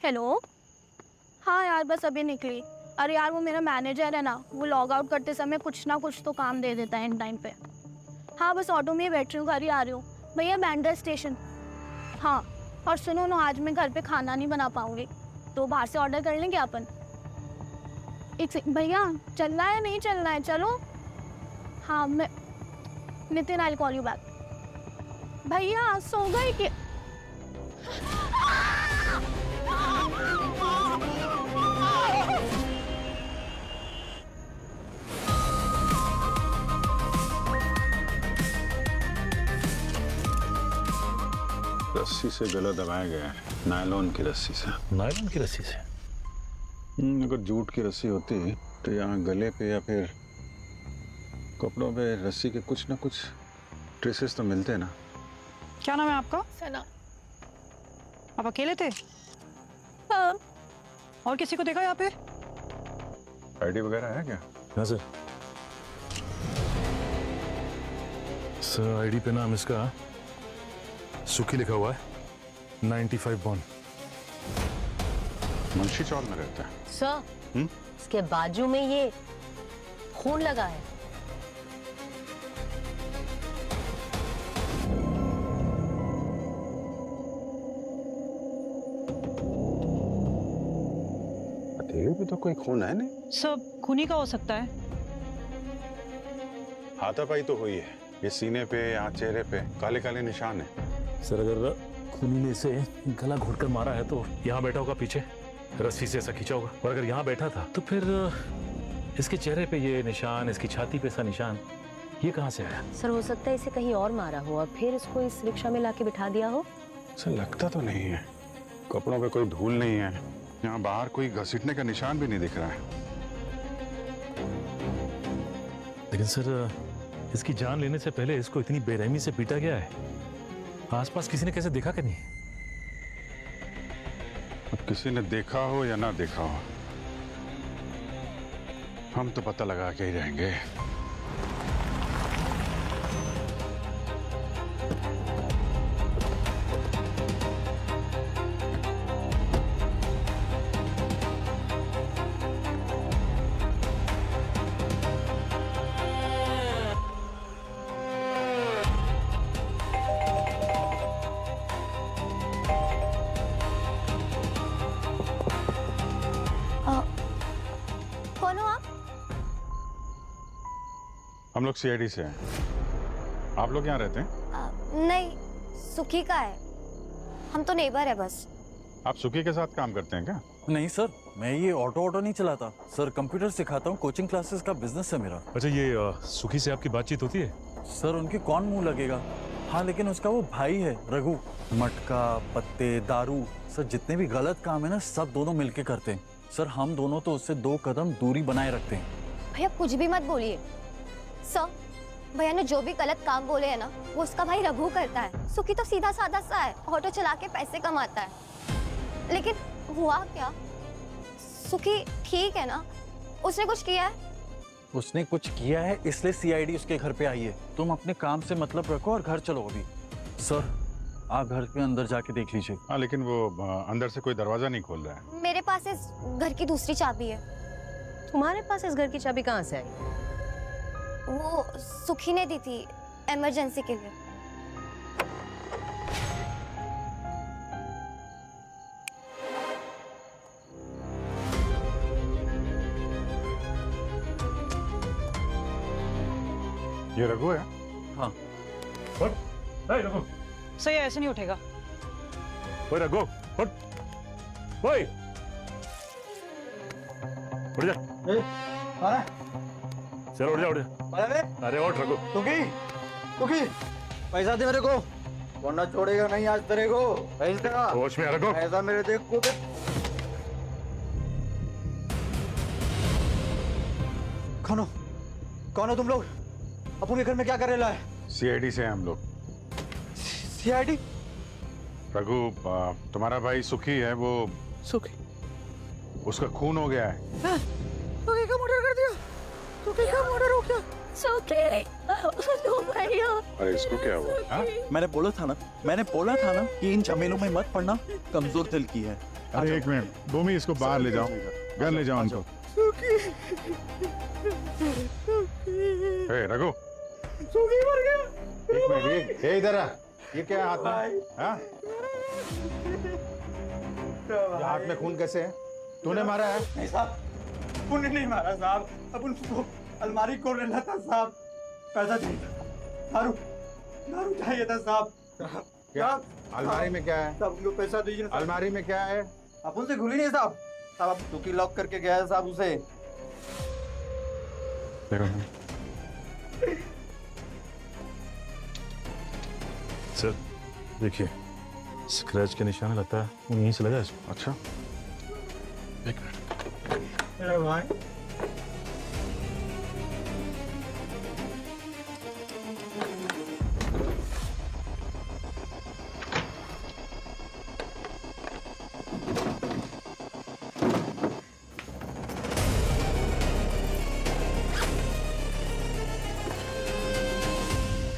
Hello. हाँ यार, बस अभी निकली। अरे यार, वो मेरा मैनेजर है ना, वो लॉग आउट करते समय कुछ ना कुछ तो काम दे देता है इन टाइम पे। हाँ, बस ऑटो में ही बैठ रही हूँ, घर ही आ रही हूँ। भैया बैंड्रा स्टेशन। हाँ, और सुनो ना, आज मैं घर पे खाना नहीं बना पाऊँगी, तो बाहर से ऑर्डर कर लेंगे अपन। भैया, चलना है नहीं चलना है? चलो। हाँ, मैं Nitin, I will call you back. भैया सो गए कि? रस्सी से गला दबाया गया है, नायलॉन की रस्सी से। नायलॉन की रस्सी से? अगर जूट की रस्सी होती तो यहाँ गले पे या फिर कपड़ों पे रस्सी के कुछ ना कुछ ट्रेसेस तो मिलते ना। क्या नाम है आपका? सना। आप अकेले थे? हाँ। और किसी को देखा यहाँ पे? आईडी वगैरह है क्या? हाँ सर। सर आईडी पे नाम इसका सुखी लिखा हुआ है, 95 बॉर्न। मुंशी चौल में रहता है। सर, इसके बाजू में ये खून लगा है। हथेली पे तो कोई खून है नहीं। सब खूनी का हो सकता है। हाथापाई तो हुई है, ये सीने पे यहाँ चेहरे पे काले काले निशान है। सर अगर खूनी ने इसे गला घोटकर मारा है तो यहाँ बैठा होगा पीछे, रस्सी से ऐसा खींचा होगा। और अगर यहाँ बैठा था तो फिर इसके चेहरे पे ये निशान, इसकी छाती पे ऐसा निशान, ये कहाँ से आया? सर हो सकता है इसे कहीं और मारा हो और फिर इसको इस रिक्शा में लाके बिठा दिया हो। सर लगता तो नहीं है, कपड़ों पे कोई धूल नहीं है, यहाँ बाहर कोई घसीटने का निशान भी नहीं दिख रहा है। लेकिन सर इसकी जान लेने से पहले इसको इतनी बेरहमी से पीटा गया है, आसपास किसी ने कैसे देखा कि नहीं? अब किसी ने देखा हो या ना देखा हो, हम तो पता लगा के ही रहेंगे। कौन हो आप? हम लोग सीआईडी से हैं। आप लोग यहाँ रहते हैं? नहीं, सुखी का है। हम तो नेबर है बस। आप सुखी के साथ काम करते हैं क्या? नहीं सर, मैं ये ऑटो नहीं चलाता सर, कंप्यूटर सिखाता हूँ, कोचिंग क्लासेस का बिजनेस है मेरा। अच्छा, ये सुखी से आपकी बातचीत होती है? सर उनके कौन मुंह लगेगा। हाँ लेकिन उसका वो भाई है रघु, मटका पत्ते दारू सर जितने भी गलत काम है ना सब दोनों मिलके करते हैं सर। हम दोनों तो उससे 2 कदम दूरी बनाए रखते हैं। भैया कुछ भी मत बोलिए सर। भैया ने जो भी गलत काम बोले है ना, वो उसका भाई रघु करता है। सुखी तो सीधा साधा सा है, ऑटो चला के पैसे कमाता है। लेकिन हुआ क्या, सुखी ठीक है ना? उसने कुछ किया है? उसने कुछ किया है इसलिए सीआईडी उसके घर पे आई है। तुम अपने काम से मतलब रखो और घर चलो अभी। सर आप घर के अंदर जाके देख लीजिए। हाँ लेकिन वो अंदर से कोई दरवाजा नहीं खोल रहा है। मेरे पास इस घर की दूसरी चाबी है। तुम्हारे पास इस घर की चाबी कहाँ से आई? वो सुखी ने दी थी इमरजेंसी के लिए। ये रघु है? हाँ। रघु, सही ऐसे नहीं उठेगा। ओए रघु, उठ। ओए, उठ जा। चलो उठ जा, उठ जा। अरे उठ रघु। तुकी पैसा दे मेरे को, वरना छोड़ेगा नहीं आज तेरे को। पैसा होश में आ रघु। पैसा मेरे देख को दे। कौन हो तुम लोग? अपन के घर में क्या कर रहे है? सीआईडी से हैं हम लोग। सीआईडी? रघु, तुम्हारा भाई सुखी है, वो सुखी, उसका खून हो गया है। सुखी का मर्डर कर दिया? सुखी का मर्डर हो गया? सुखी लो भैया। अरे इसको क्या हुआ? हाँ? मैंने बोला था ना कि इन झमेलों में मत पड़ना, कमजोर दिल की है। अरे एक मिनट भूमि, इसको बाहर ले जाओ, घर ले जाओ उनको। रघु, एक मिनट, ये इधर आ। ये क्या है हाथ में? हाँ? ये हाथ में खून कैसे है? तूने मारा है? नहीं साहब, उन्हें नहीं मारा साहब। अब उनको अलमारी खोल रहा था साहब, पैसा चाहिए था, दारू चाहिए था साहब। क्या अलमारी में क्या है? साहब उनको पैसा दीजिए। अलमारी में क्या है? आप उनसे खुली नहीं साहब। साहब आप दुखी लॉक करके गया है साहब उसे। सर देखिए, स्क्रैच के निशान लगता है वो यहीं से लगा है इसको। अच्छा, एक मिनट। मेरा भाई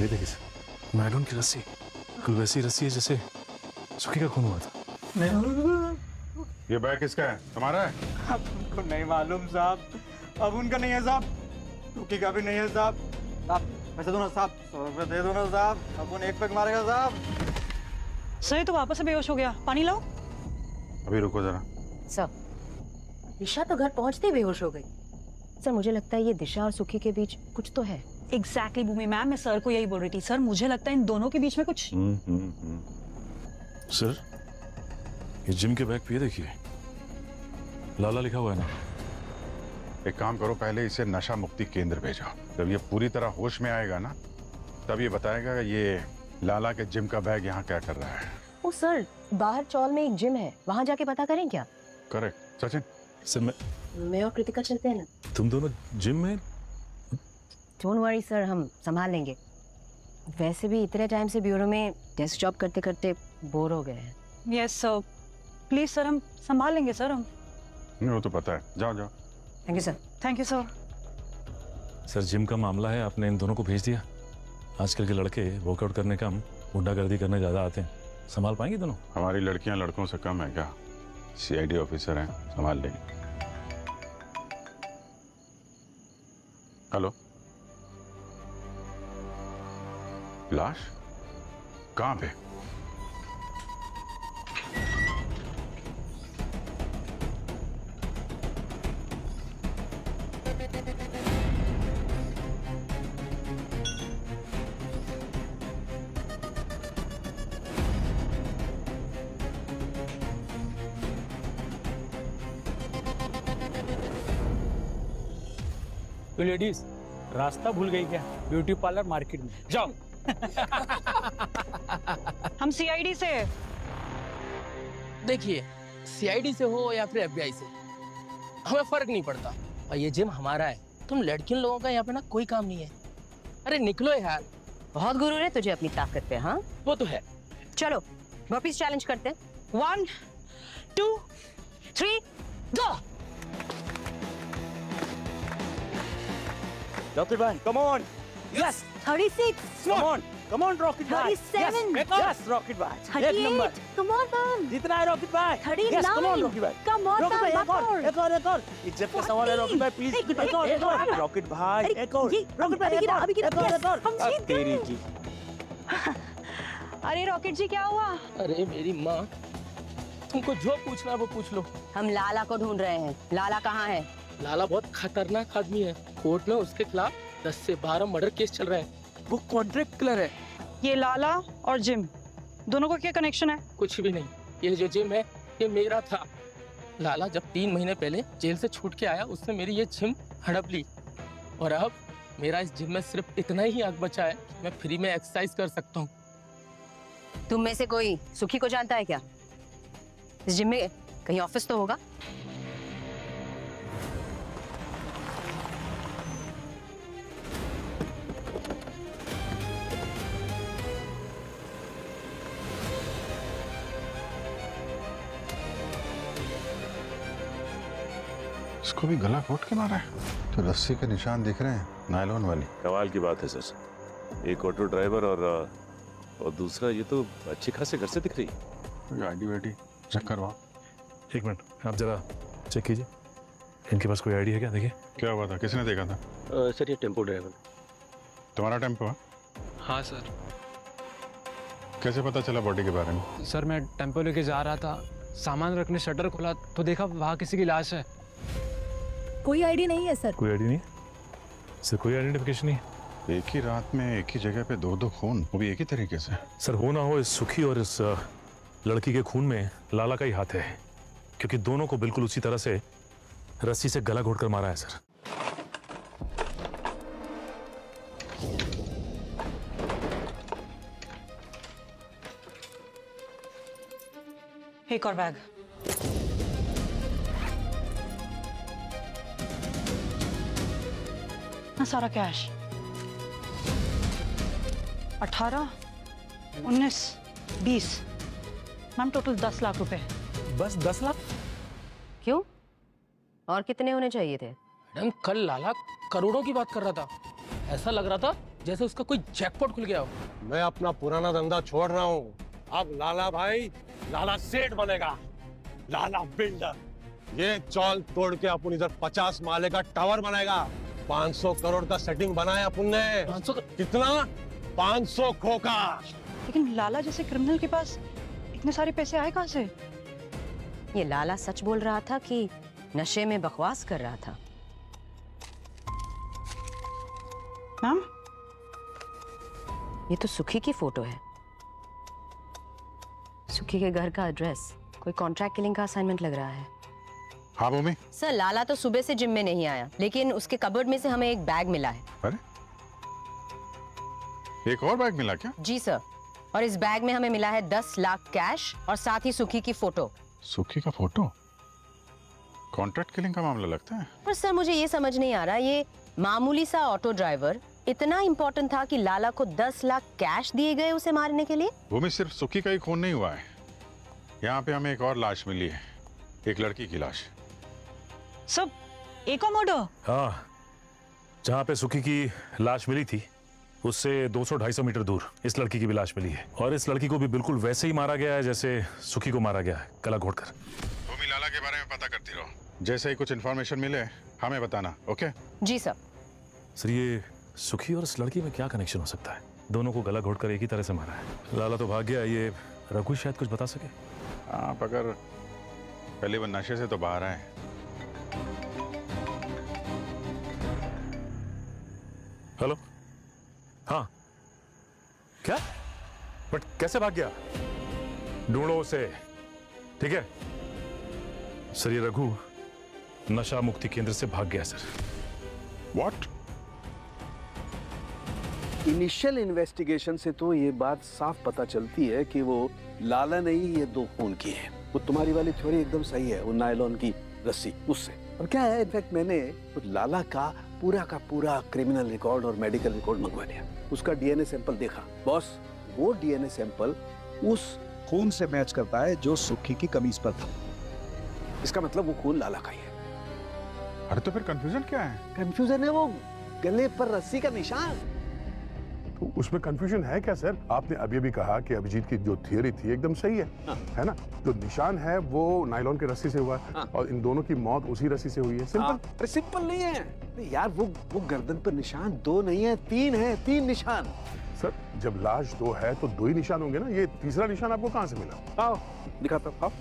ये देखिए सर, मैगन की रस्सी, बिल्कुल वैसी रस्सी है जैसे सुखी का खून हुआ था। ये बैग किसका है? तुम्हारा है? अब उनको नहीं मालूम साहब, अब उनका नहीं है साहब, टूकी का भी नहीं है साहब। साहब पैसे दो ना साहब, 100 रुपये दे दो ना साहब, अब उन्हें एक पैक मारेगा साहब। सर ये तो वापस से बेहोश हो गया, पानी लाओ। अभी रुको जरा। सर, दिशा तो घर पहुंचते ही बेहोश हो गई। सर मुझे लगता है ये दिशा और सुखी के बीच कुछ तो है। एग्जैक्टली भूमि मैम, मैं सर को यही बोल रही थी। सर मुझे लगता है इन दोनों के बीच में कुछ। सर ये जिम के बैग पे ये देखिए, लाला लिखा हुआ है ना। एक काम करो, पहले इसे नशा मुक्ति केंद्र भेजो। जब ये पूरी तरह होश में आएगा ना, तब ये बताएगा कि ये लाला के जिम का बैग यहाँ क्या कर रहा है। ओ सर, बाहर चौल में एक जिम है, वहाँ जाके पता करें क्या? करेक्ट। सचिन, सर मैं और कृतिका चलते हैं ना। तुम दोनों जिम में? डोंट वरी सर, हम संभाल लेंगे। वैसे भी इतने टाइम से ब्यूरो में डेस्क जॉब करते करते बोर हो गए हैं। यस सर, प्लीज सर, हम संभाल लेंगे सर। हम नहीं वो तो पता है, जाओ जाओ। Thank you sir. Thank you sir. Sir gym का मामला है, आपने इन दोनों को भेज दिया। आजकल के लड़के वर्कआउट करने कम गुंडागर्दी करने ज्यादा आते हैं। संभाल पाएंगे दोनों? हमारी लड़कियां लड़कों से कम है क्या? CID ऑफिसर हैं, संभाल लेंगे। हेलो, लाश कहाँ पे? तो लेडीज रास्ता भूल गई क्या? ब्यूटी पार्लर मार्केट में जाओ। हम CID से। देखिए, CID से हो या फिर FBI से, हमें फर्क नहीं पड़ता। और ये जिम हमारा है, तुम लड़कियों लोगों का यहाँ पे ना कोई काम नहीं है। अरे निकलो यार। बहुत गुरूर है तुझे अपनी ताकत पे। हाँ वो तो है। चलो वापिस चैलेंज करते हैं। 1 2 3 गो। रॉकेट भाई come on. Yes 36 come on rocket भाई। 37 यस रॉकेट भाई एक नंबर। Come on ma'am. जितना है रॉकेट भाई। 39 कम ऑन रॉकेट भाई। कम ऑन रॉकेट भाई एक और इज्जत का सवाल है रॉकेट भाई, प्लीज एक और रॉकेट भाई एक और। रॉकेट भाई एक और तेरी की। अरे रॉकेट जी क्या हुआ? अरे मेरी माँ, तुमको जो पूछना है वो पूछ लो। हम लाला को ढूंढ रहे हैं। लाला कहाँ है? लाला बहुत खतरनाक आदमी है। कोर्ट में उसके खिलाफ 10 से 12 मर्डर केस चल रहे हैं। वो कॉन्ट्रैक्ट किलर है। ये लाला और जिम दोनों का क्या कनेक्शन है? कुछ भी नहीं। ये जो जिम है ये मेरा था। लाला जब 3 महीने पहले जेल से छूट के आया, उसने मेरी ये जिम हड़प ली। और अब मेरा इस जिम में सिर्फ इतना ही हक बचा है कि मैं फ्री में एक्सरसाइज कर सकता हूँ। तुम में से कोई सुखी को जानता है क्या? इस जिम में कहीं ऑफिस तो होगा। इसको भी गला घोट के मारा है। तो रस्सी के निशान दिख रहे हैं, नायलॉन वाली। कमाल की बात है सर, एक ऑटो ड्राइवर और दूसरा ये तो अच्छी खासे घर से दिख रही है। गाड़ी वाड़ी चेक करवाओ। एक मिनट, आप जरा चेक कीजिए, इनके पास कोई आईडी है क्या? देखिए क्या हुआ था, किसने देखा था? सर ये टेम्पो ड्राइवर। तुम्हारा टेम्पो है? हाँ सर। कैसे पता चला बॉडी के बारे में? सर मैं टेम्पो लेके जा रहा था, सामान रखने शटर खोला तो देखा वहाँ किसी की लाश है। कोई आईडी नहीं है सर। कोई आईडी नहीं है सर, कोई आइडेंटिफिकेशन नहीं है। एक ही रात में एक ही जगह पे दो खून, वो भी एक ही तरीके से। सर हो ना हो, इस सुखी और इस लड़की के खून में लाला का ही हाथ है, क्योंकि दोनों को बिल्कुल उसी तरह से रस्सी से गला घोटकर मारा है सर। एक और बैग। सारा कैश 18, 19, 20, मैम टोटल 10 लाख रुपए। बस 10 लाख? क्यों, और कितने होने चाहिए थे? मैडम कल लाला करोड़ों की बात कर रहा था, ऐसा लग रहा था जैसे उसका कोई जैकपॉट खुल गया हो। मैं अपना पुराना धंधा छोड़ रहा हूँ, अब लाला भाई लाला सेठ बनेगा, लाला बिल्डर। ये चौल तोड़ के अपन इधर 50 माले का टावर बनाएगा। 500 करोड़ का सेटिंग बनाया अपन ने। 500 कितना? 500 खोखा। लेकिन लाला जैसे क्रिमिनल के पास इतने सारे पैसे आए कहाँ से? ये लाला सच बोल रहा था कि नशे में बकवास कर रहा था? मैम ये तो सुखी की फोटो है, सुखी के घर का एड्रेस। कोई कॉन्ट्रैक्ट किलिंग का असाइनमेंट लग रहा है। हाँ भूमि। सर लाला तो सुबह से जिम में नहीं आया, लेकिन उसके कबर्ड में से हमें एक बैग मिला है। अरे एक और बैग मिला क्या? जी सर, और इस बैग में हमें मिला है 10 लाख कैश और साथ ही सुखी की फोटो। सुखी का फोटो? कॉन्ट्रैक्ट किलिंग का मामला लगता है। पर सर मुझे ये समझ नहीं आ रहा, ये मामूली सा ऑटो ड्राइवर इतना इंपॉर्टेंट था कि लाला को 10 लाख कैश दिए गए उसे मारने के लिए? भूमि सिर्फ सुखी का ही खून नहीं हुआ है, यहाँ पे हमें एक और लाश मिली है, एक लड़की की लाश। सब एक और मर्डर? हाँ, जहाँ पे सुखी की लाश मिली थी उससे 200-250 मीटर दूर इस लड़की की भी लाश मिली है, और इस लड़की को भी बिल्कुल वैसे ही मारा गया है जैसे सुखी को मारा गया है, गला घोटकर। भूमि लाला के बारे में पता करती रहो, जैसे ही कुछ इन्फॉर्मेशन मिले हमें बताना। ओके जी सर। सर ये सुखी और इस लड़की में क्या कनेक्शन हो सकता है? दोनों को गला घोटकर एक ही तरह से मारा है। लाला तो भाग गया, ये रघु शायद कुछ बता सके। आप अगर पहले वो नशे से तो बाहर आए। हेलो, हाँ क्या? बट कैसे भाग गया? ढूंढो उसे, ठीक है? सर ये रघु नशा मुक्ति केंद्र से भाग गया सर। व्हाट? इनिशियल इन्वेस्टिगेशन से तो ये बात साफ पता चलती है कि वो लाला ने ही ये 2 खून किए हैं। वो तुम्हारी वाली थ्योरी एकदम सही है, वो नायलॉन की रस्सी उससे। और क्या है, इनफैक्ट मैंने लाला का पूरा क्रिमिनल रिकॉर्ड और मेडिकल रिकॉर्ड मंगवा लिया, उसका डीएनए सैंपल देखा। बॉस वो डीएनए सैंपल उस खून से मैच करता है जो सुखी की कमीज पर था। इसका मतलब वो खून लाला का ही है। अरे तो फिर कंफ्यूजन क्या है? कंफ्यूजन है वो गले पर रस्सी का निशान। तो उसमें कंफ्यूजन है क्या सर? आपने अभी अभी कहा कि अभिजीत की जो थियरी थी एकदम सही है, है ना? जो निशान है वो नायलॉन की रस्सी से हुआ है, और इन दोनों की मौत उसी रस्सी से हुई है। सिंपल। सिंपल नहीं है यार, वो गर्दन पर निशान 2 नहीं है 3 है, 3 निशान। सर जब लाश 2 है तो 2 ही निशान होंगे ना, ये तीसरा निशान आपको कहाँ से मिला? आओ दिखाता हूँ।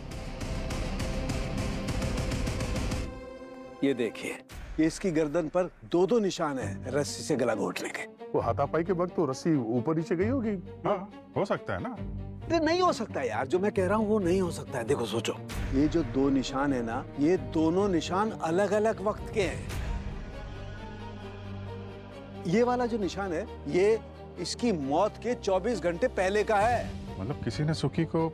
ये देखिए, ये इसकी गर्दन पर 2 निशान है रस्सी से गला घोटने के। वो हाथापाई के वक्त तो रस्सी ऊपर नीचे गई होगी। हाँ हो सकता है ना। नहीं हो सकता है यार, जो मैं कह रहा हूँ वो नहीं हो सकता है। देखो सोचो, ये जो 2 निशान है ना, ये दोनों निशान अलग अलग वक्त के हैं। ये वाला जो निशान है ये इसकी मौत के 24 घंटे पहले का है। मतलब किसी ने सुखी को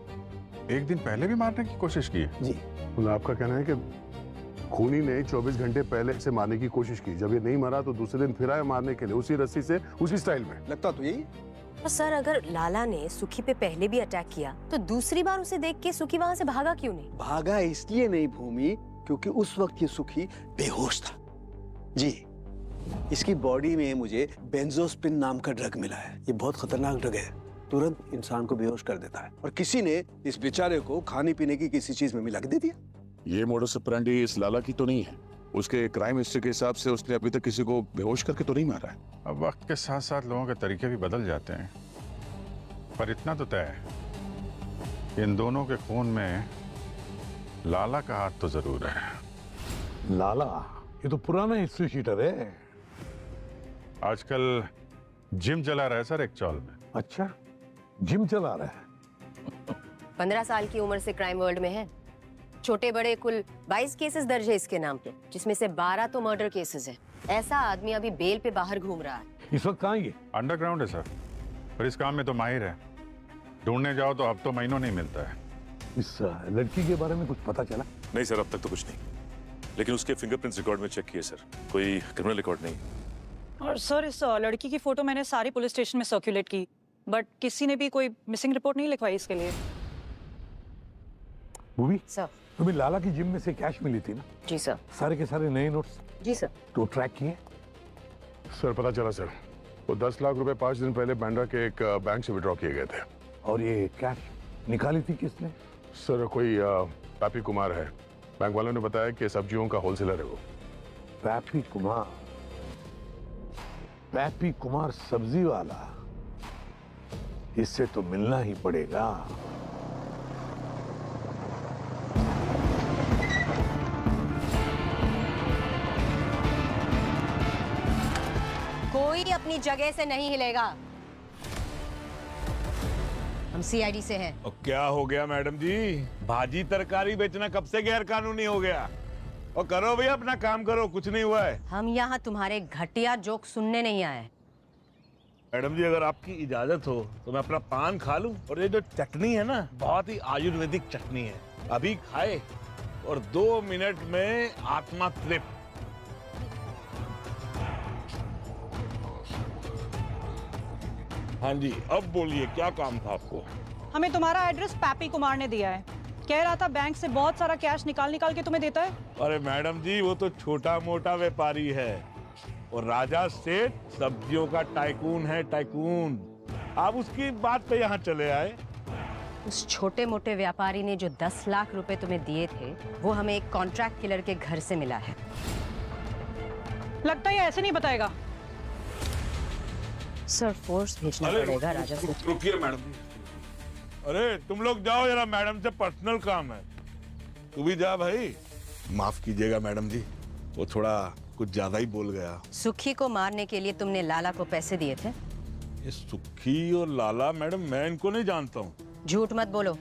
एक दिन पहले भी मारने की कोशिश की है? जी। मतलब आपका कहना है कि खूनी ने 24 घंटे पहले से मारने की कोशिश की, जब ये नहीं मरा तो दूसरे दिन फिर आया मारने के लिए उसी रस्सी से, उसी स्टाइल में। लगता तो यही। तो सर अगर लाला ने सुखी पे पहले भी अटैक किया तो दूसरी बार उसे देख के सुखी वहाँ से भागा क्यों नहीं? भागा इसलिए नहीं भूमि क्योंकि उस वक्त ये सुखी बेहोश था। जी, इसकी बॉडी में मुझे बेंजोस्पिन नाम का ड्रग मिला है। ये बहुत खतरनाक ड्रग है, तुरंत इंसान को बेहोश कर देता है। और किसी ने इस बेचारे को खाने पीने की किसी चीज में मिला के दे दिया। ये मोडस ऑपरेंडी इस लाला की तो नहीं है? उसके क्राइम हिस्ट्री के हिसाब से उसने अभी तक किसी को बेहोश करके तो नहीं मारा है। अब वक्त के साथ साथ लोगों के तरीके भी बदल जाते हैं, पर इतना तो तय है कि इन दोनों के खून में लाला का हाथ तो जरूर है। लाला, ये तो पुराना हिस्ट्री शीटर है। आजकल जिम चला रहा है सर एक चौल में। अच्छा, जिम चला रहा है। 15 साल की उम्र से क्राइम वर्ल्ड में है। छोटे बड़े कुल 22 केसेस दर्ज है इसके नाम पे, जिसमें से 12 तो मर्डर केसेस है। ऐसा आदमी अभी बेल पे बाहर घूम रहा है। इस वक्त कहाँ ये? अंडरग्राउंड है सर, पर इस काम में तो माहिर है। ढूंढने जाओ तो हफ्तों महीनों नहीं मिलता है। इस लड़की के बारे में कुछ पता चला? नहीं सर, अब तक तो कुछ नहीं, लेकिन उसके फिंगरप्रिंट्स रिकॉर्ड में चेक किए सर, कोई क्रिमिनल रिकॉर्ड नहीं। और सर इस लड़की की फोटो मैंने सारी पुलिस स्टेशन में सर्कुलेट की, बट किसी ने भी कोई मिसिंग रिपोर्ट नहीं लिखवाई इसके लिए। भूमि सर, तुम्हें लाला की जिम में से कैश मिली थी ना? जी सर। सारे के सारे नए नोट्स? जी सर। तो ट्रैक किए? सर पता चला सर, वो 10 लाख रुपए 5 दिन पहले बांद्रा के एक बैंक से विड्रॉ किए गए थे। और ये कैश निकाली थी किसने? सर कोई पैपी कुमार है, बैंक वालों ने बताया कि सब्जियों का होलसेलर है वो। पैपी कुमार? पैपी कुमार सब्जी वाला? इससे तो मिलना ही पड़ेगा। कोई अपनी जगह से नहीं हिलेगा। हम सीआईडी से हैं। और क्या हो गया मैडम जी? भाजी तरकारी बेचना कब से गैर कानूनी हो गया? और करो भैया अपना काम करो, कुछ नहीं हुआ है। हम यहाँ तुम्हारे घटिया जोक सुनने नहीं आए। मैडम जी अगर आपकी इजाजत हो तो मैं अपना पान खा लूं। और ये जो चटनी है ना, बहुत ही आयुर्वेदिक चटनी है, अभी खाए और 2 मिनट में आत्मा तृप्त। हाँ जी, अब बोलिए क्या काम था आपको? हमें तुम्हारा एड्रेस पैपी कुमार ने दिया है। कह रहा था बैंक से बहुत सारा कैश निकाल निकाल के तुम्हें देता है। अरे मैडम जी वो तो छोटा मोटा व्यापारी है, और राजा सेठ सब्जियों का टाइकून है, टाइकून। आप उसकी बात पे यहाँ चले आए। उस छोटे मोटे व्यापारी ने जो 10 लाख रुपए तुम्हें दिए थे, वो हमें एक कॉन्ट्रैक्ट किलर के घर से मिला है। लगता है ऐसे नहीं बताएगा। सर फोर्स भेजना पड़ेगा राजा से। रुकिए मैडम जी। अरे तुम लोग जाओ जरा, मैडम से पर्सनल काम है। तू भी जा भाई। माफ कीजिएगा मैडम जी, वो थोड़ा कुछ ज्यादा ही बोल गया। सुखी को मारने के लिए तुमने लाला को पैसे दिए थे? ये सुखी और लाला मैडम, मैं इनको नहीं जानता हूँ। झूठ मत बोलो,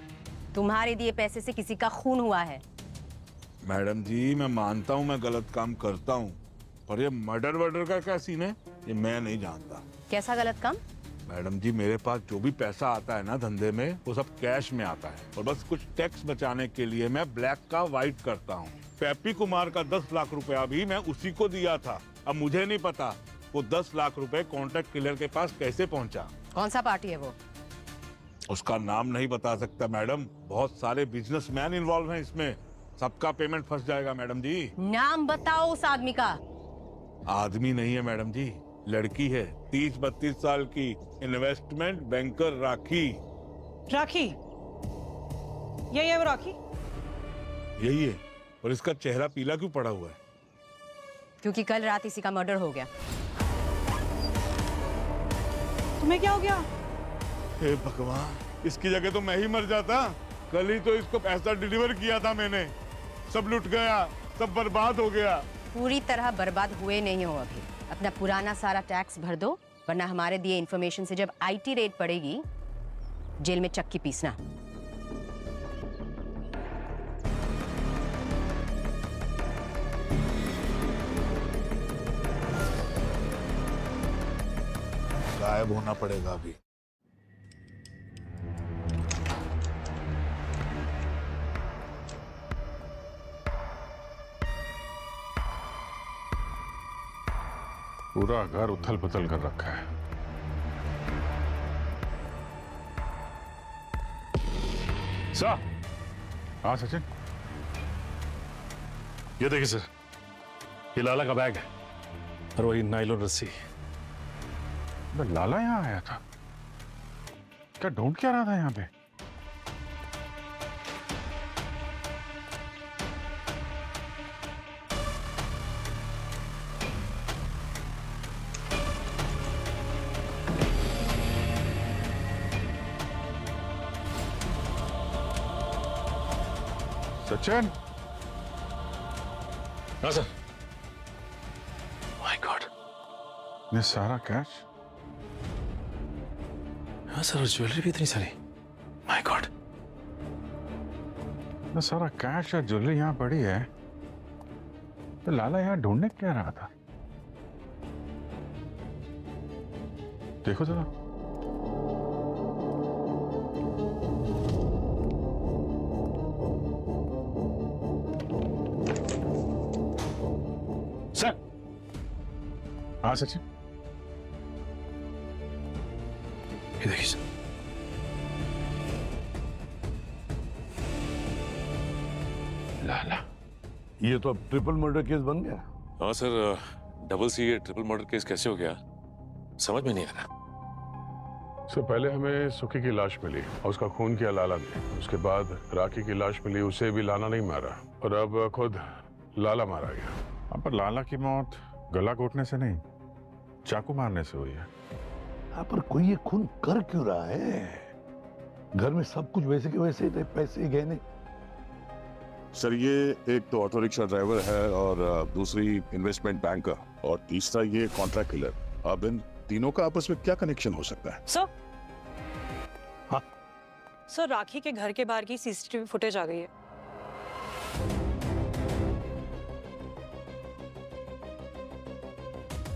तुम्हारे दिए पैसे से किसी का खून हुआ है। मैडम जी मैं मानता हूँ मैं गलत काम करता हूँ, पर ये मर्डर वर्डर का क्या सीन है ये मैं नहीं जानता। कैसा गलत काम? मैडम जी मेरे पास जो भी पैसा आता है ना धंधे में, वो सब कैश में आता है, और बस कुछ टैक्स बचाने के लिए मैं ब्लैक का व्हाइट करता हूँ। पैपी कुमार का 10 लाख रुपया भी मैं उसी को दिया था। अब मुझे नहीं पता वो 10 लाख रुपए कॉन्ट्रैक्ट किलर के पास कैसे पहुँचा। कौन सा पार्टी है वो? उसका नाम नहीं बता सकता मैडम, बहुत सारे बिजनेसमैन इन्वॉल्व हैं इसमें, सबका पेमेंट फंस जाएगा मैडम जी। नाम बताओ उस आदमी का। आदमी नहीं है मैडम जी, लड़की है, 30-32 साल की, इन्वेस्टमेंट बैंकर राखी। राखी? यही है वो राखी? यही है, और इसका चेहरा पीला क्यों पड़ा हुआ है? क्योंकि कल रात इसी का मर्डर हो गया। तुम्हें क्या हो गया? हे भगवान, इसकी जगह तो मैं ही मर जाता। कल ही तो इसको पैसा डिलीवर किया था मैंने, सब लुट गया, सब बर्बाद हो गया। पूरी तरह बर्बाद हुए नहीं हो अभी। अपना पुराना सारा टैक्स भर दो, वरना हमारे दिए इन्फॉर्मेशन से जब आईटी रेड पड़ेगी, जेल में चक्की पीसना। गायब होना पड़ेगा अभी। पूरा घर उथल पुथल कर रखा है। सर। हाँ सचिन। ये देखिए सर, ये लाला का बैग है और वही नायलॉन रस्सी। लाला यहाँ आया था? क्या ढूंढ क्या रहा था यहाँ पे? सचिन? हाँ सर। माय गॉड, ये सारा कैश? हाँ सर, और ज्वेलरी भी इतनी सारी। माय गॉड, ये सारा कैश और ज्वेलरी यहाँ पड़ी है, तो लाला यहाँ ढूंढने क्या रहा था? देखो जरा। सर। हाँ सचिन, ये देखिए सर। लाला, ये तो अब ट्रिपल मर्डर केस बन गया। हाँ सर, डबल सी ये ट्रिपल मर्डर केस कैसे हो गया समझ में नहीं आ रहा। सर पहले हमें सुखी की लाश मिली और उसका खून किया लाला ने। उसके बाद राखी की लाश मिली, उसे भी लाला नहीं मारा और अब खुद लाला मारा गया। हाँ, पर लाला की मौत गला घोटने से नहीं, चाकू मारने से हुई है। हाँ, पर कोई ये खून कर क्यों रहा है? घर में सब कुछ वैसे के वैसे ही थे, पैसे गहने। सर ये एक तो ऑटो रिक्शा ड्राइवर है और दूसरी इन्वेस्टमेंट बैंकर और तीसरा ये कॉन्ट्रैक्ट किलर। अब इन तीनों का आपस में क्या कनेक्शन हो सकता है? सर, हाँ सर, राखी के घर के बाहर की सीसीटीवी फुटेज आ गई है।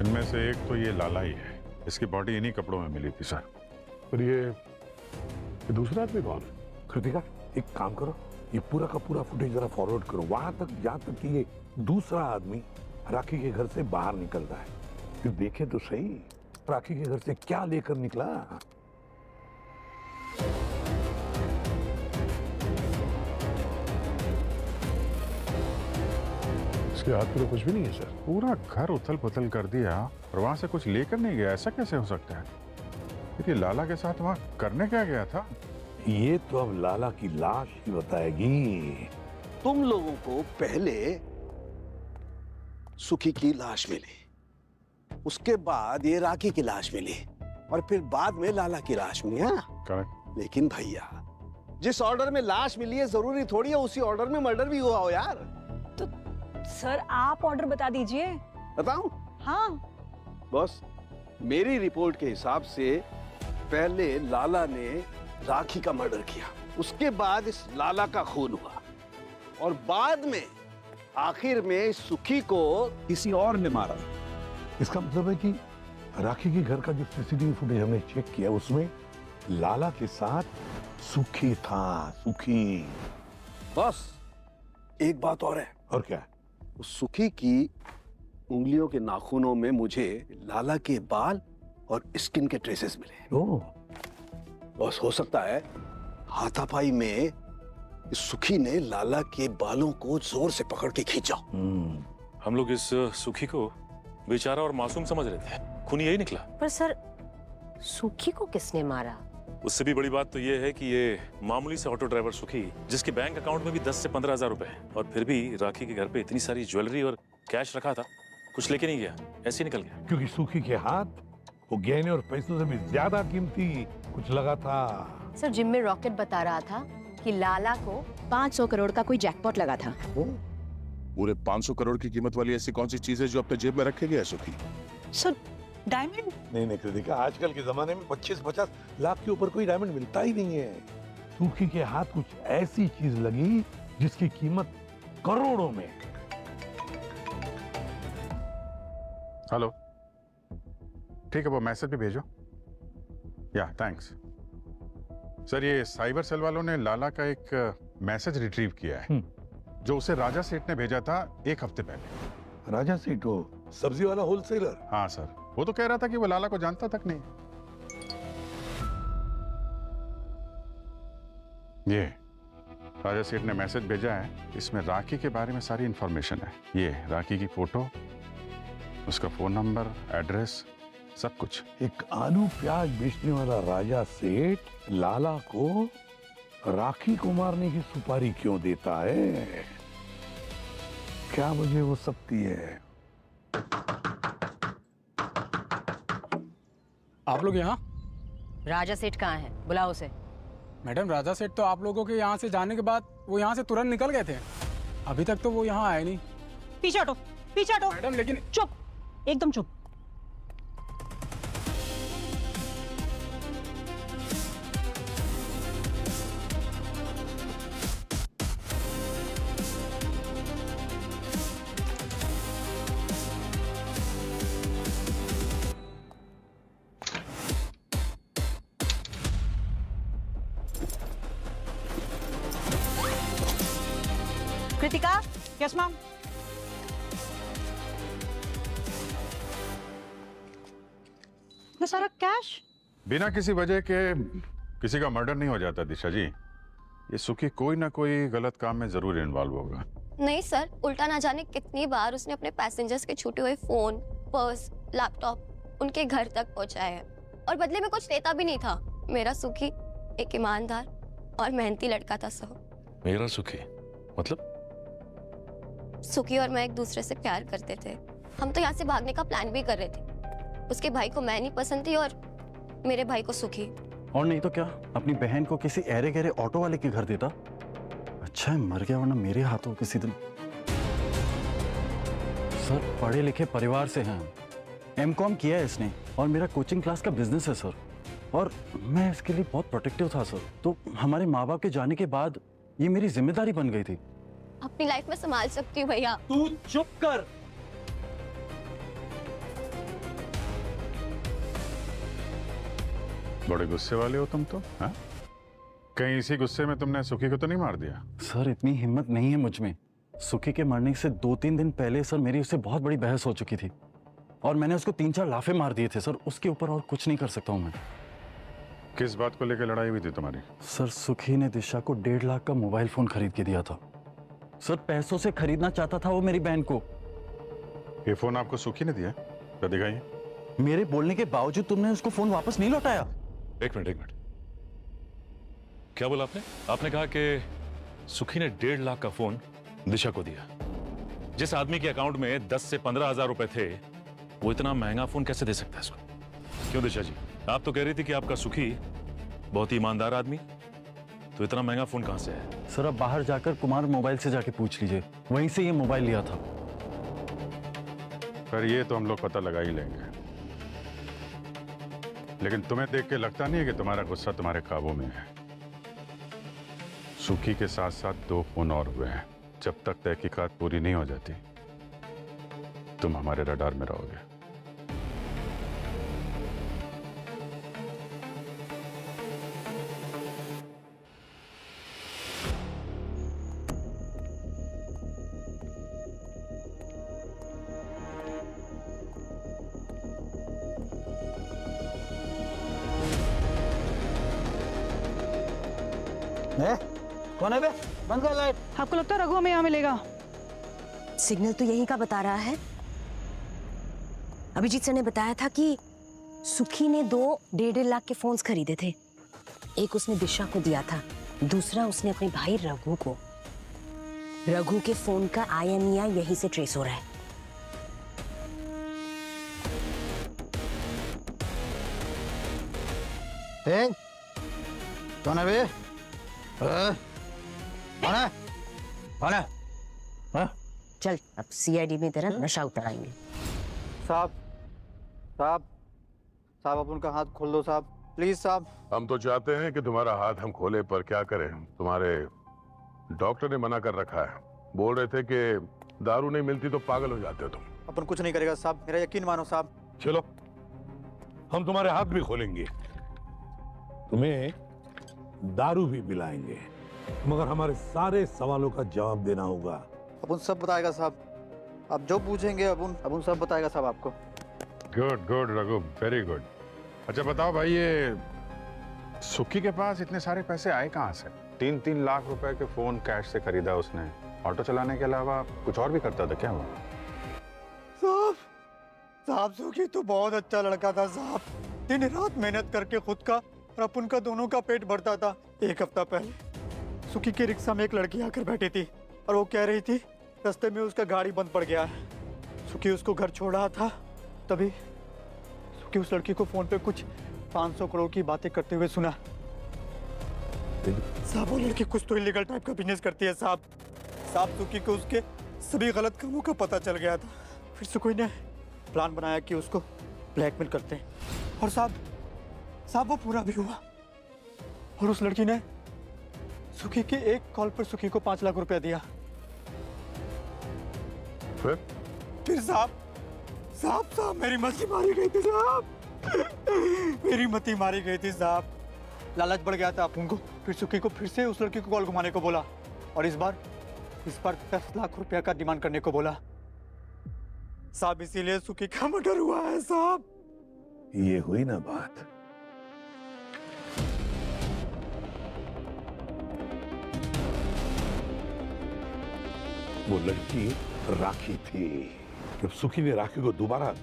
इनमें से एक तो ये लाला ही है, इसकी बॉडी इन्हीं कपड़ों में मिली थी सर। पर ये दूसरा आदमी कौन है? कृतिका, एक काम करो, ये पूरा का पूरा फुटेज जरा फॉरवर्ड करो वहां तक, जहां तक कि ये दूसरा आदमी राखी के घर से बाहर निकलता है। फिर देखें तो सही राखी के घर से क्या लेकर निकला। इसके हाथ में तो कुछ भी नहीं है सर। पूरा घर उथल पुथल कर दिया और वहां से कुछ लेकर नहीं गया, ऐसा कैसे हो सकता है? ये लाला के साथ वहां करने क्या गया था? ये तो अब लाला की लाश ही बताएगी। तुम लोगों को पहले सुखी की लाश मिली, उसके बाद ये राखी की लाश मिली और फिर बाद में लाला की लाश मिली। हाँ करेक्ट। लेकिन भैया, जिस ऑर्डर में लाश मिली है जरूरी थोड़ी है उसी ऑर्डर में मर्डर भी हुआ हो यार। तो सर आप ऑर्डर बता दीजिए। बताऊं? हाँ बॉस, मेरी रिपोर्ट के हिसाब से पहले लाला ने राखी का मर्डर किया, उसके बाद इस लाला का खून हुआ और बाद में आखिर में सुखी को किसी और ने मारा। इसका मतलब है कि राखी के घर का जो सीसीटीवी फुटेज हमने चेक किया उसमें लाला के साथ सुखी था। सुखी। बस एक बात और है। और क्या? उस सुखी की उंगलियों के नाखूनों में मुझे लाला के बाल और स्किन के ट्रेसेस मिले। ओह। बस हो सकता है हाथापाई में सुखी ने लाला के बालों को जोर से पकड़ के खींचा। हम लोग इस सुखी को बेचारा और मासूम समझ रहे थे, खून यही निकला। पर सर, सुखी को किसने मारा? उससे भी बड़ी बात तो ये है कि ये मामूली से ऑटो ड्राइवर सुखी, जिसके बैंक अकाउंट में भी 10 से 15,000 रुपए है और फिर भी राखी के घर पे इतनी सारी ज्वेलरी और कैश रखा था, कुछ लेके नहीं गया, ऐसे ही निकल गया। क्योंकि सुखी के हाथ वो गहने और पैसों से भी ज्यादा कीमती कुछ लगा था। सर, जिम में रॉकेट बता रहा था कि लाला को 500 करोड़ का कोई जैकपॉट लगा था। पूरे 500 करोड़ की कीमत वाली ऐसी कौन सी चीज है जो अपने जेब में रखे गया है सुखी? Sir, diamond? नहीं कृतिका, आजकल के जमाने में 25-50 लाख के ऊपर कोई डायमंड मिलता ही नहीं है। सुखी के हाथ कुछ ऐसी चीज लगी जिसकी कीमत करोड़ों में। हेलो, ठीक है, वो मैसेज भी भेजो। या थैंक्स सर। ये साइबर सेल वालों ने लाला का एक मैसेज रिट्रीव किया है जो उसे राजा सेठ ने भेजा था 1 हफ्ते पहले। राजा सेठ, वो सब्जी वाला होलसेलर? हाँ सर, वो तो कह रहा था कि वो लाला को जानता तक नहीं। ये राजा सेठ ने मैसेज भेजा है, इसमें राखी के बारे में सारी इंफॉर्मेशन है। ये राखी की फोटो, उसका फोन नंबर, एड्रेस, सब कुछ। एक आलू प्याज बेचने वाला राजा सेठ लाला को राखी को मारने की सुपारी क्यों देता है? क्या वजह हो सकती है? आप लोग यहाँ? राजा सेठ कहाँ है? बुलाओ उसे। मैडम, राजा सेठ तो आप लोगों के यहाँ से जाने के बाद वो यहाँ से तुरंत निकल गए थे। अभी तक तो वो यहाँ आए नहीं। पीछे हटो, पीछे हटो। मैडम लेकिन चुप, एकदम चुप। Kritika, yes ma'am. ये सारा कैश? बिना किसी वजह के किसी का मर्डर नहीं हो जाता दिशा जी। ये सुखी कोई ना कोई गलत काम में जरूर इन्वॉल्व होगा। नहीं सर, उल्टा ना जाने कितनी बार उसने अपने पैसेंजर्स के छूटे हुए फोन, पर्स, लैपटॉप उनके घर तक पहुंचाए हैं और बदले में कुछ देता भी नहीं था। मेरा सुखी एक ईमानदार और मेहनती लड़का था सर। मेरा सुखी मतलब? सुखी और मैं एक दूसरे से प्यार करते थे। हम तो यहाँ से भागने का प्लान भी कर रहे थे। उसके भाई को मैं नहीं पसंद थी और मेरे भाई को सुखी। और नहीं तो क्या, अपनी बहन को किसी ऐरे गहरे ऑटो वाले के घर देता। अच्छा है मर गया, वरना मेरे हाथों किसी दिन। सर पढ़े लिखे परिवार से हैं, एमकॉम किया है इसने और मेरा कोचिंग क्लास का बिजनेस है सर। और मैं इसके लिए बहुत प्रोटेक्टिव था सर। तो हमारे माँ बाप के जाने के बाद ये मेरी जिम्मेदारी बन गई थी। अपनी लाइफ में संभाल सकती हूँ भैया। तू चुप कर। बड़े गुस्से वाले हो तुम तो, हाँ? कहीं इसी गुस्से में तुमने सुखी को तो नहीं मार दिया? सर इतनी हिम्मत नहीं है मुझ में। सुखी के मरने से 2-3 दिन पहले सर मेरी उससे बहुत बड़ी बहस हो चुकी थी और मैंने उसको 3-4 लाफे मार दिए थे सर। उसके ऊपर और कुछ नहीं कर सकता हूँ मैं। किस बात को लेकर लड़ाई हुई थी तुम्हारी? सर सुखी ने दिशा को 1.5 लाख का मोबाइल फोन खरीद के दिया था। सर पैसों से खरीदना चाहता था वो मेरी बहन को। ये फोन आपको सुखी ने दिया? तो दिखाइए। मेरे बोलने के बावजूद तुमने उसको फोन वापस नहीं लौटाया। एक मिनट, क्या बोला आपने? आपने कहा कि सुखी ने 1.5 लाख का फोन दिशा को दिया। जिस आदमी के अकाउंट में 10 से 15 हजार रुपए थे, वो इतना महंगा फोन कैसे दे सकता है इसको? क्यों दिशा जी, आप तो कह रही थी कि आपका सुखी बहुत ही ईमानदार आदमी, तो इतना महंगा फोन कहां से है? सर अब बाहर जाकर कुमार मोबाइल से जाके पूछ लीजिए, वहीं से ये मोबाइल लिया था। पर ये तो हम लोग पता लगा ही लेंगे। लेकिन तुम्हें देख के लगता नहीं है कि तुम्हारा गुस्सा तुम्हारे काबू में है? सुखी के साथ साथ 2 फोन और हुए हैं। जब तक तहकीकात पूरी नहीं हो जाती तुम हमारे रडार में रहोगे। कौन है बे? बंद कर लाइट। आपको लगता है रघु हमें यहाँ मिलेगा? सिग्नल तो यहीं का बता रहा है। अभिजीत सर ने बताया था कि सुखी ने 2 1.5 लाख के फोन्स खरीदे थे। एक उसने दिशा को दिया था, दूसरा उसने अपने भाई रघु को। रघु के फोन का IMEI यहीं से ट्रेस हो रहा है। कौन है बे? चल अब CID में तेरा नशा उतराएंगे। साहब साहब साहब अब उनका हाथ खोल दो साहब, प्लीज साहब। हम तो चाहते हैं कि तुम्हारा हाथ हम खोले, पर क्या करें, तुम्हारे डॉक्टर ने मना कर रखा है। बोल रहे थे कि दारू नहीं मिलती तो पागल हो जाते हो तुम। अपन कुछ नहीं करेगा साहब, मेरा यकीन मानो साहब। चलो हम तुम्हारे हाथ भी खोलेंगे, तुम्हें दारू भी पिलाएंगे, मगर हमारे सारे सवालों का जवाब देना होगा। अपन सब बताएगा साहब, आप जो पूछेंगे अपन सब बताएगा साहब आपको। Good good Raghu, very good. अच्छा बताओ भाई, ये सुखी के पास इतने सारे पैसे आए कहाँ से? 3-3 लाख रुपए के फोन कैश से खरीदा उसने। ऑटो चलाने के अलावा कुछ और भी करता था क्या वो? साहब, साहब सुखी तो बहुत अच्छा लड़का था साहब। दिन रात मेहनत करके खुद का और अपन का दोनों का पेट भरता था। एक हफ्ता पहले सुखी के रिक्शा में एक लड़की आकर बैठी थी और वो कह रही थी रास्ते में उसका गाड़ी बंद पड़ गया है। सुखी उसको घर छोड़ रहा था, तभी सुखी उस लड़की को फोन पे कुछ 500 करोड़ की बातें करते हुए सुना। साहब वो लड़की कुछ तो इलीगल टाइप का बिजनेस करती है साहब। साहब सुखी को उसके सभी गलत कामों का पता चल गया था। फिर सुखी ने प्लान बनाया कि उसको ब्लैकमेल करते हैं और साहब वो पूरा भी हुआ। और उस लड़की ने सुखी के एक कॉल पर सुखी को 5 लाख रुपया दिया। फिर साहब मेरी मती मारी गई थी साहब। मेरी मती मारी गई थी साहब। लालच बढ़ गया था अपन को। फिर सुखी को फिर से उस लड़की को कॉल घुमाने को बोला और इस बार 10 लाख रुपया का डिमांड करने को बोला साहब। इसीलिए सुखी का मर्डर हुआ है साहब। ये हुई ना बात। वो लड़की राखी थी। जब सुखी ने राखी को दोबारा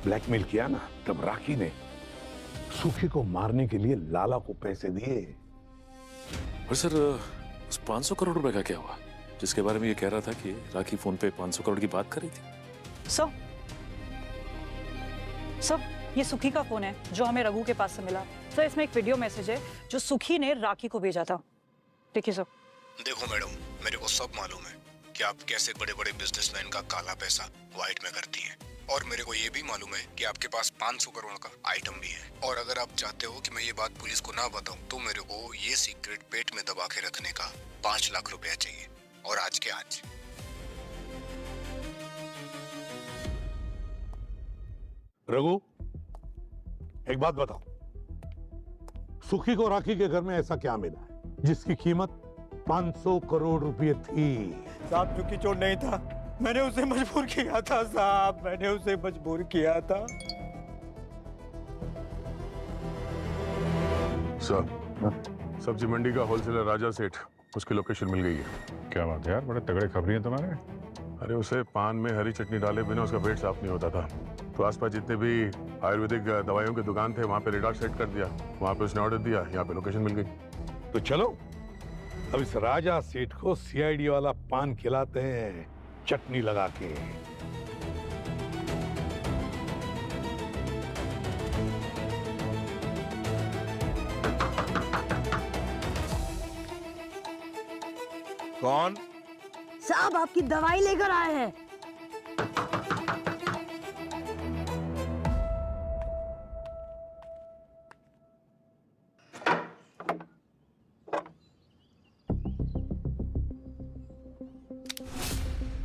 ब्लैकमेल किया ना, तब राखी ने सुखी को मारने के लिए लाला को पैसे दिए। और सर उस 500 करोड़ रुपए का क्या हुआ, जिसके बारे में ये कह रहा था कि राखी फोन पे 500 करोड़ की बात कर रही थी? सर ये सुखी का फोन है जो हमें रघु के पास से मिला। सर इसमें एक वीडियो मैसेज है जो सुखी ने राखी को भेजा था। देखिए सर। देखो मैडम, मेरे को सब मालूम है कि आप कैसे बड़े बड़े बिजनेसमैन का काला पैसा व्हाइट में करती हैं। और मेरे को ये भी मालूम है कि आपके पास 500 करोड़ का आइटम भी है। और अगर आप चाहते हो कि मैं ये बात पुलिस को ना बताऊं, तो मेरे को ये सीक्रेट पेट में दबा के रखने का 5 लाख रुपया चाहिए, और आज के आज। रघु, एक बात बताओ, सुखी को राखी के घर में ऐसा क्या मिला है जिसकी कीमत 500 करोड़ रुपए थी? साहब सुखी चोर नहीं था, मैंने उसे मजबूर किया था साहब, मैंने उसे मजबूर किया था। सर, सब्जी मंडी का होलसेलर राजा सेठ, उसकी लोकेशन मिल गई है। क्या बात है यार, बड़े तगड़े खबरी हैं तुम्हारे। अरे उसे पान में हरी चटनी डाले बिना उसका पेट साफ नहीं होता था, तो आसपास जितने भी आयुर्वेदिक दवाइयों के दुकान थे वहाँ पे रेडार सेट कर दिया। वहाँ पे उसने ऑर्डर दिया, यहाँ पे लोकेशन मिल गई। तो चलो अब इस राजा सेठ को सीआईडी वाला पान खिलाते हैं, चटनी लगा के। कौन? साहब आपकी दवाई लेकर आए हैं।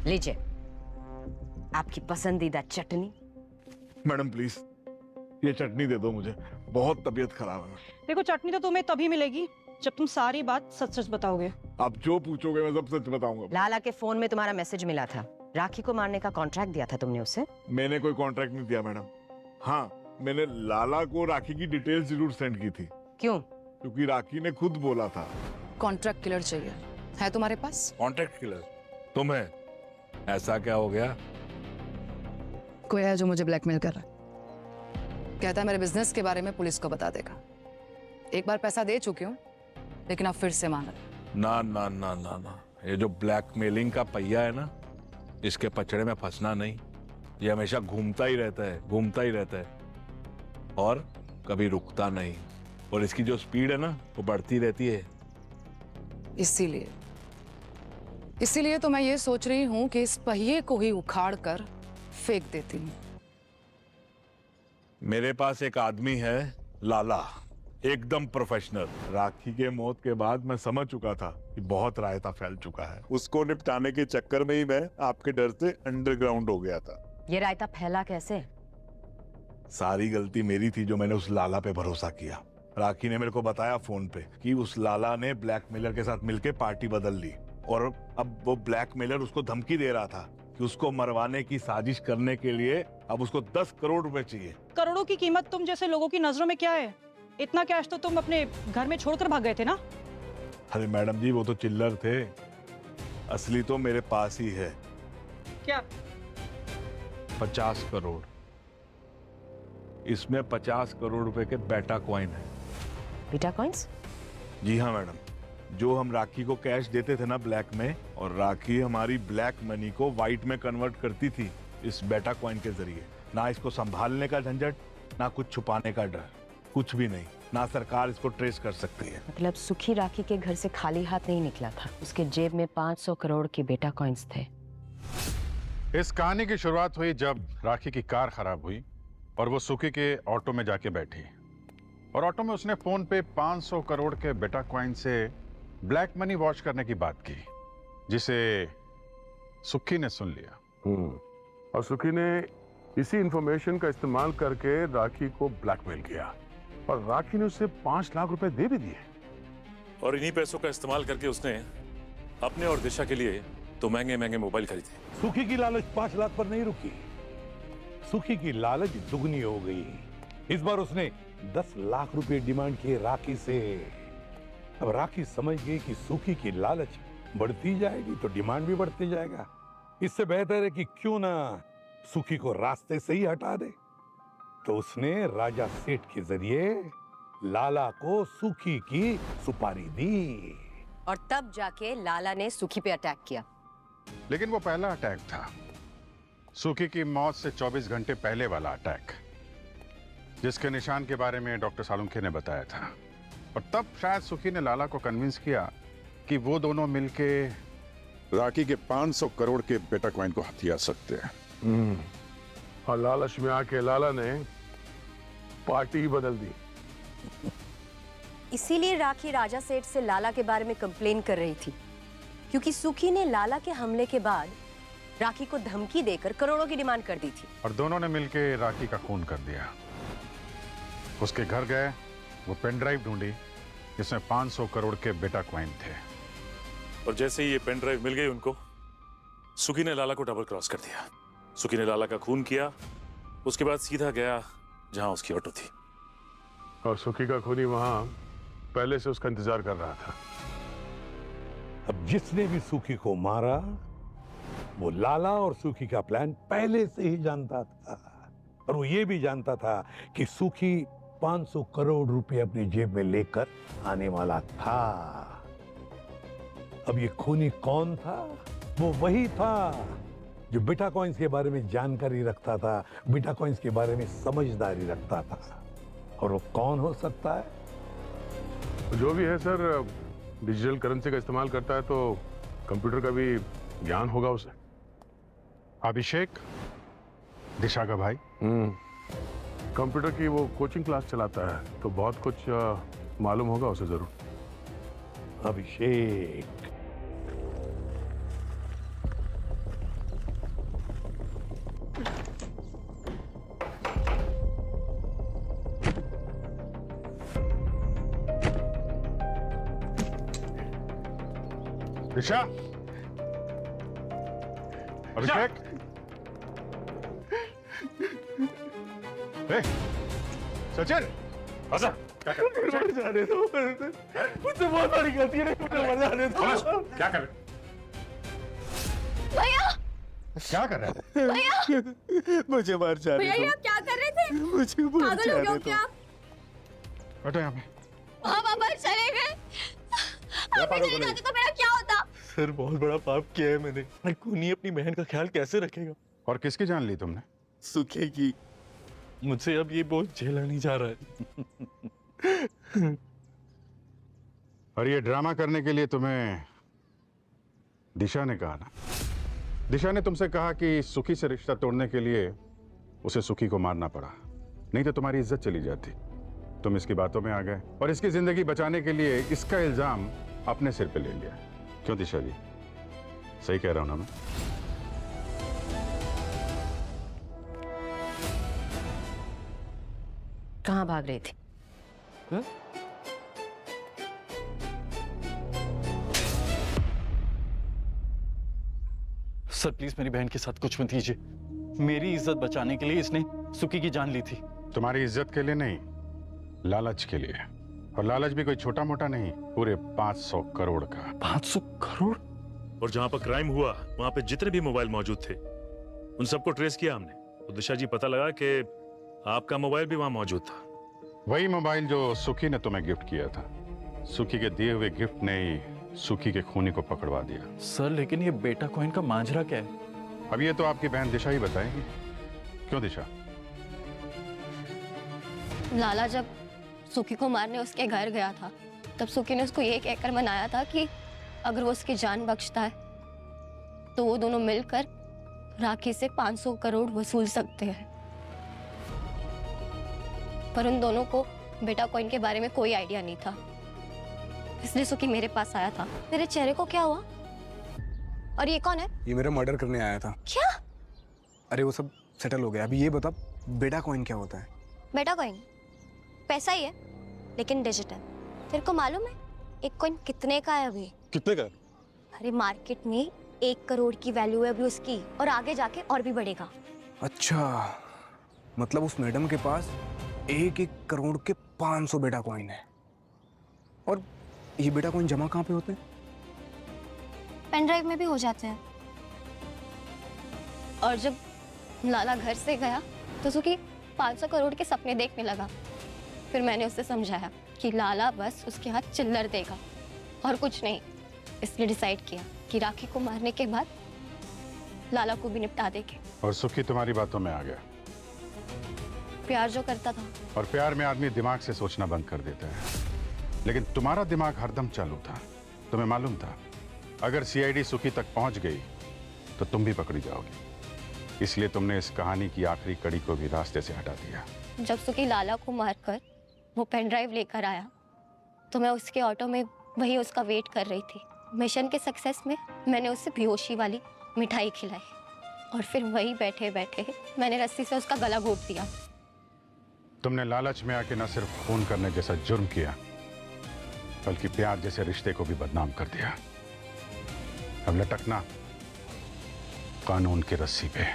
लीजिए आपकी पसंदीदा चटनी। मैडम प्लीज ये चटनी दे दो मुझे, बहुत तबीयत खराब है। देखो चटनी तो तुम्हें तभी मिलेगी जब तुम सारी बात सच सच बताओगे। आप जो पूछोगे मैं सब सच बताऊंगा। लाला के फोन में तुम्हारा मैसेज मिला था, राखी को मारने का कॉन्ट्रैक्ट दिया था तुमने उसे। मैंने कोई कॉन्ट्रैक्ट नहीं दिया मैडम। हाँ, मैंने लाला को राखी की डिटेल्स जरूर सेंड की थी। क्यों? क्योंकि राखी ने खुद बोला था। कॉन्ट्रैक्ट किलर चाहिए है तुम्हारे पास? कॉन्ट्रैक्ट किलर तुम्हें? ऐसा क्या हो गया? कोई है जो मुझे ब्लैकमेल कर रहा है, कहता है मेरे बिजनेस के बारे में पुलिस को बता देगा। एक बार पैसा दे चुकी हूँ लेकिन अब फिर से मांग रहा है। ना ना ना ना ना, ये जो ब्लैकमेलिंग का पहिया है ना, इसके पचड़े में फंसना नहीं। ये हमेशा घूमता ही रहता है, घूमता ही रहता है और कभी रुकता नहीं। और इसकी जो स्पीड है ना वो बढ़ती रहती है। इसीलिए तो मैं ये सोच रही हूँ कि इस पहिए को ही उखाड़ कर फेंक देती हूँ। मेरे पास एक आदमी है लाला, एकदम प्रोफेशनल। राखी के मौत के बाद मैं समझ चुका था कि बहुत रायता फैल चुका है। उसको निपटाने के चक्कर में ही मैं आपके डर से अंडरग्राउंड हो गया था। ये रायता फैला कैसे? सारी गलती मेरी थी जो मैंने उस लाला पे भरोसा किया। राखी ने मेरे को बताया फोन पे कि उस लाला ने ब्लैकमेलर के साथ मिलके पार्टी बदल ली और अब वो ब्लैकमेलर उसको धमकी दे रहा था कि उसको मरवाने की साजिश करने के लिए अब उसको 10 करोड़ रुपए चाहिए। करोड़ों की कीमत तुम जैसे लोगों की नजरों में क्या है? इतना कैश तो तुम अपने घर में छोड़कर भाग गए थे ना। अरे मैडम जी वो तो चिल्लर थे, असली तो मेरे पास ही है। क्या? 50 करोड़। इसमें 50 करोड़ रुपए के बेटा कॉइन है। बेटा कॉइन्स? जी हाँ मैडम, जो हम राखी को कैश देते थे ना ब्लैक में, और राखी हमारी ब्लैक मनी को व्हाइट में कन्वर्ट करती थी इस बेटा कॉइन के जरिए। ना इसको संभालने का झंझट, ना कुछ छुपाने का डर, कुछ भी नहीं। ना सरकार इसको ट्रेस कर सकती है। मतलब सुखी राखी के घर से खाली हाथ नहीं निकला था, उसके जेब में 500 करोड़ के बेटा कॉइन्स थे। इस कहानी की शुरुआत हुई जब राखी की कार खराब हुई और वो सुखी के ऑटो में जाके बैठी, और ऑटो में उसने फोन पे 500 करोड़ के बेटा कॉइन से ब्लैक मनी वॉश करने की बात की, जिसे सुखी ने सुन लिया। और सुखी ने इसी इंफॉर्मेशन का इस्तेमाल करके राखी को ब्लैकमेल किया, और राखी ने उसे 5 लाख रुपए दे भी दिए। और इन्हीं पैसों का इस्तेमाल करके उसने अपने और दिशा के लिए तो महंगे महंगे मोबाइल खरीदे। सुखी की लालच 5 लाख पर नहीं रुकी, सुखी की लालच दुगनी हो गई। इस बार उसने 10 लाख रुपए डिमांड किए राखी से। अब राखी समझ गई कि सुखी की लालच बढ़ती जाएगी तो डिमांड भी बढ़ते जाएगा। इससे बेहतर है कि क्यों ना सुखी को रास्ते से ही हटा दे। तो उसने राजा सेठ के जरिए लाला को सुखी की सुपारी दी, और तब जाके लाला ने सुखी पे अटैक किया। लेकिन वो पहला अटैक था, सुखी की मौत से 24 घंटे पहले वाला अटैक, जिसके निशान के बारे में डॉक्टर सालुंखे ने बताया था। और तब शायद सुखी ने लाला को कन्विंस किया कि वो दोनों मिलके राखी के 500 करोड़ के बेटा कॉइन को हथिया सकते हैं। और लालच में आके लाला ने पार्टी ही बदल दी। इसीलिए राखी राजा सेठ से लाला के बारे में कंप्लेन कर रही थी, क्योंकि सुखी ने लाला के हमले के बाद राखी को धमकी देकर करोड़ों की डिमांड कर दी थी। और दोनों ने मिलके राखी का खून कर दिया। उसके घर गए, वो पेन ड्राइव ढूंढी जिसमें 500 करोड़ के बेटा कॉइन थे। और जैसे ही ये पेन ड्राइव मिल गई उनको, सुखी ने लाला को डबल क्रॉस कर दिया। सुखी ने लाला का खून किया, उसके बाद सीधा गया जहां उसकी ऑटो थी। और सुखी का खूनी वहां पहले से उसका इंतजार कर रहा था। अब जिसने भी सुखी को मारा वो लाला और सुखी का प्लान पहले से ही जानता था, और वो ये भी जानता था कि सुखी 500 करोड़ रुपए अपनी जेब में लेकर आने वाला था। अब ये खूनी कौन था? वो वही था जो बेटा कॉइन्स के बारे में जानकारी रखता था, बेटा कॉइन्स के बारे में समझदारी रखता था। और वो कौन हो सकता है? जो भी है सर, डिजिटल करेंसी का इस्तेमाल करता है तो कंप्यूटर का भी ज्ञान होगा उसे। अभिषेक, दिशा का भाई। कंप्यूटर की वो कोचिंग क्लास चलाता है, तो बहुत कुछ मालूम होगा उसे जरूर। अभिषेक। दिशा, अभिषेक, सचिन, आजा। जाने दो, मुझसे बहुत बड़ी गलती है, मुझे जाने दो। क्या कर रहे? भैया, क्या कर रहे थे? भैया, मुझे मार जाने भैया ये दो। आप क्या कर रहे थे? मुझे मार पागल हो गए हो जाने क्या? बैठो यहाँ पे। पापा चले गए। आप चले जाते तो मेरा क्या होता? सर बहुत बड़ा पाप किया है मैंने। खूनी अपनी बहन का ख्याल कैसे रखेगा? और किसकी जान ली तुमने? सुखे की। मुझसे अब ये बोझ झेला नहीं जा रहा है। और ये ड्रामा करने के लिए तुम्हें दिशा ने कहा ना? दिशा ने तुमसे कहा कि सुखी से रिश्ता तोड़ने के लिए उसे सुखी को मारना पड़ा, नहीं तो तुम्हारी इज्जत चली जाती। तुम इसकी बातों में आ गए और इसकी जिंदगी बचाने के लिए इसका इल्जाम अपने सिर पे ले लिया। क्यों दिशा जी, सही कह रहा हूं ना मैं? कहाँ भाग रही थी? सर प्लीज मेरी बहन के साथ कुछ मत कीजिए। मेरी इज्जत बचाने के लिए इसने सुखी की जान ली थी। तुम्हारी इज्जत के लिए नहीं, लालच के लिए। और लालच भी कोई छोटा मोटा नहीं, पूरे 500 करोड़ का। 500 करोड़? और जहां पर क्राइम हुआ वहां पे जितने भी मोबाइल मौजूद थे उन सबको ट्रेस किया हमने, तो दिशा जी पता लगा कि आपका मोबाइल भी वहां मौजूद था। वही मोबाइल जो सुखी ने तुम्हें गिफ्ट किया था। सुखी के दिए हुए गिफ्ट ने ही सुखी के खूनी को पकड़वा दिया। सर लेकिन ये बेटा कॉइन का मांझरा क्या है? अब ये तो आपकी बहन दिशा ही बताएगी। क्यों दिशा? लाला जब सुखी को मारने उसके घर गया था तब सुखी ने उसको ये कहकर मनाया था कि अगर वो उसकी जान बख्शता है तो वो दोनों मिलकर राखी से 500 करोड़ वसूल सकते हैं। पर उन दोनों को बेटा कॉइन के बारे में कोई आइडिया नहीं था, इसलिए सुखी मेरे पास आया था। मेरे चेहरे को क्या हुआ? और ये कौन है? ये मेरा मर्डर करने आया था। क्या? अरे वो सब सेटल हो गया। अभी ये बता, बेटा कॉइन क्या होता है? बेटा कॉइन पैसा ही है, लेकिन डिजिटल। तेरे को मालूम है एक कॉइन कितने का है अभी? कितने का? अरे मार्केट में 1 करोड़ की वैल्यू है अभी उसकी, और आगे जाके और भी बढ़ेगा। अच्छा, मतलब उस मैडम के पास 1 करोड़ के 500 बेटा कॉइन है। और ये बेटा कॉइन जमा कहाँ पे होते हैं? पेन ड्राइव में भी हो जाते हैं। और जब लाला घर से गया तो सुखी 500 करोड़ के सपने देखने लगा। फिर मैंने उसे समझाया कि लाला बस उसके हाथ चिल्लर देगा और कुछ नहीं, इसलिए डिसाइड किया कि राखी को मारने के बाद लाला को भी निपटा देंगे। और सुखी तुम्हारी बातों में आ गया। प्यार जो करता था। और प्यार में आदमी दिमाग से सोचना बंद कर देता है, लेकिन तुम्हारा दिमाग हरदम चालू था। तुम्हें मालूम था अगर सीआईडी सुखी तक पहुंच गई तो तुम भी पकड़ी जाओगी, इसलिए तुमने इस कहानी की आखिरी कड़ी को भी रास्ते से हटा दिया। जब सुखी लाला को मारकर वो पेन ड्राइव लेकर आया तो मैं उसके ऑटो में वही उसका वेट कर रही थी। मिशन के सक्सेस में मैंने उसे बेहोशी वाली मिठाई खिलाई और फिर वही बैठे बैठे मैंने रस्सी से उसका गला घोट दिया। तुमने लालच में आके न सिर्फ खून करने जैसा जुर्म किया, बल्कि प्यार जैसे रिश्ते को भी बदनाम कर दिया। अब लटकना कानून की रस्सी पे।